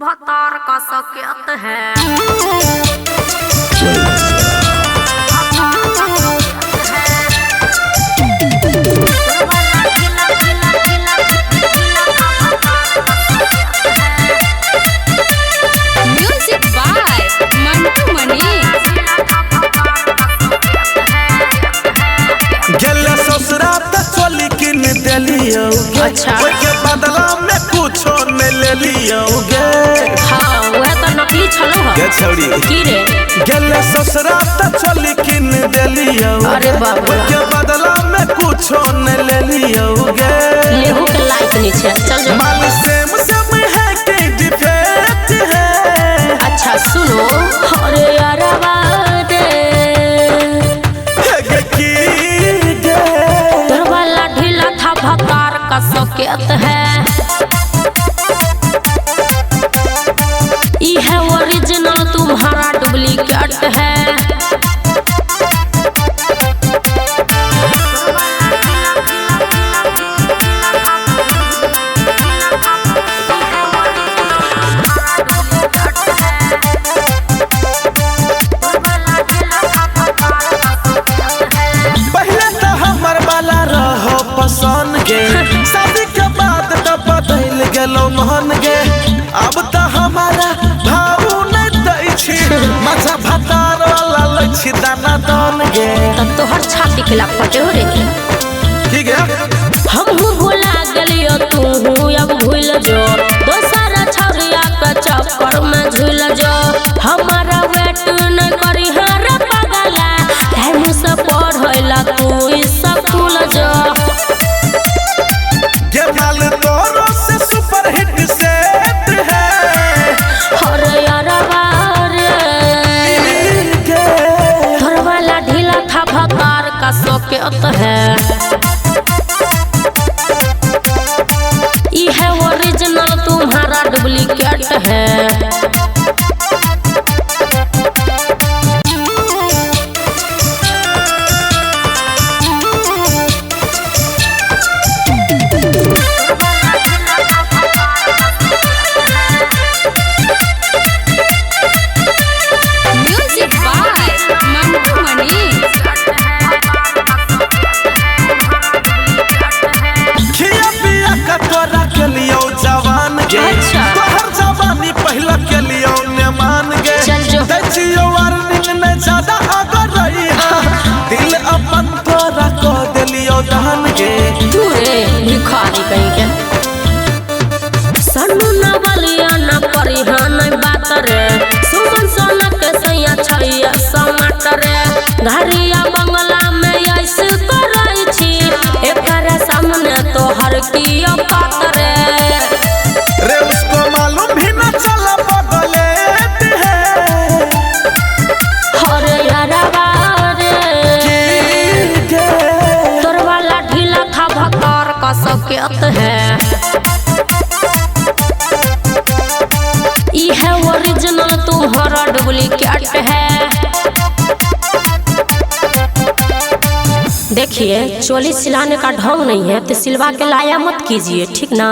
भतार का सकत है। म्यूजिक बाय मंटू मनी। गेले ससुरा त चोली किन देलियो। अच्छा। ओके बदला में कुछो न ले लियो गे। हाँ वह तो नकली छलो है। गे छौरी की रे? गेले ससुरा त चोली किन देलियो। अरे बाप रे। ओके बदला में कुछो न ले लियो गे। लेहू के लायक नहीं है। चल जा। माल सेम सेम है कि डिफेक्ट है। अच्छा सुनो। अरे अरबा दे गे की गे तोर वाला ढीला था भतार का सकत है। ई है ओरिजिनल तुम्हारा डुप्लीकेट है। पहले तो हमर वाला रहो पसंद गे। शादी के बाद तो बदल गेलो मन गे। अब तो हमारा भाऊ नहीं दै छी। माथा भतार वाला लछि दाना दन गे। तब तो हर छाती खिला फटे हो रे। ठीक है हम भुला गलियो तू अब भूल जो। दोसरा छौरिया के चक्कर में झूल जो। हमारा वेट न करी हर पगला। टाइम से पढ़ैला तू स्कूल जो। ये माल तोरो से सुपर हिट सेट है। अरे अरबा रे गे तोर वाला ढीला था भतार का सकत है। ई है ओरिजिनल तुम्हारा डुप्लीकेट है। म्यूजिक बाय मंटू मनी। खिया पिया का तोरा के लियो जवान गे। अच्छा। तोहर जवानी पहला के लियो मेहमान गे। चल जो। दैचियो वार्निंग में ज्यादा अगर रही है। दिल अपन तोरा को दिलियो दान गे। तू रे भिखारी कहीं के। सन्नू न बलिया न परिहा न बात रे। सुमन सोना के सैया छैया समाट रे। घरिया बंगला में ऐसे करई छी। एकर सामने तो हर की औकात रे। रे उसको मालूम भी न चला बगलेट है। अरे अरबा रे गे तोर वाला ढीला था भतार का सकत है। ई है ओरिजिनल तुम्हारा डुप्लीकेट है। देखिए चोली सिलाने का ढंग नहीं है तो सिलवा के लाया मत कीजिए, ठीक ना।